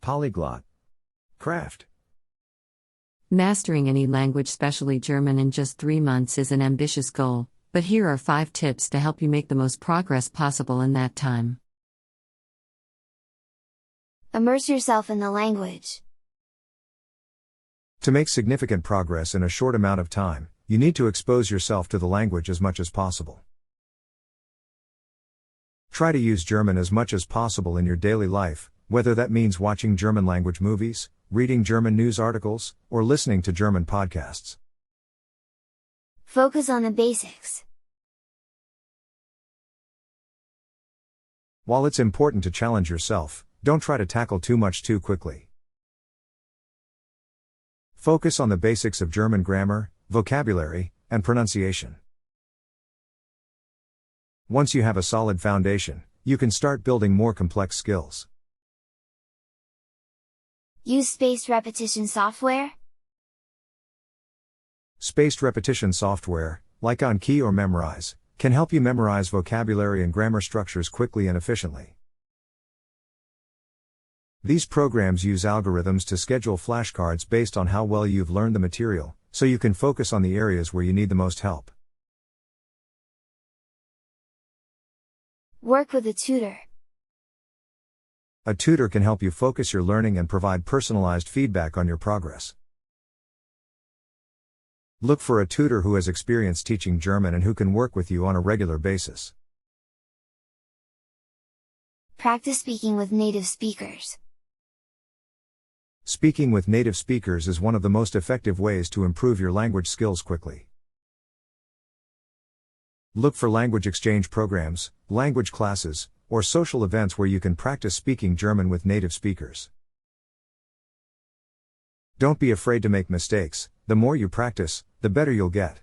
Polyglot. Craft. Mastering any language, especially German, in just 3 months is an ambitious goal, but here are 5 tips to help you make the most progress possible in that time. Immerse yourself in the language. To make significant progress in a short amount of time, you need to expose yourself to the language as much as possible. Try to use German as much as possible in your daily life, whether that means watching German language movies, reading German news articles, or listening to German podcasts. Focus on the basics. While it's important to challenge yourself, don't try to tackle too much too quickly. Focus on the basics of German grammar, vocabulary, and pronunciation. Once you have a solid foundation, you can start building more complex skills. Use spaced repetition software. Spaced repetition software, like Anki or Memrise, can help you memorize vocabulary and grammar structures quickly and efficiently. These programs use algorithms to schedule flashcards based on how well you've learned the material, so you can focus on the areas where you need the most help. Work with a tutor. A tutor can help you focus your learning and provide personalized feedback on your progress. Look for a tutor who has experience teaching German and who can work with you on a regular basis. Practice speaking with native speakers. Speaking with native speakers is one of the most effective ways to improve your language skills quickly. Look for language exchange programs, language classes, or social events where you can practice speaking German with native speakers. Don't be afraid to make mistakes. The more you practice, the better you'll get.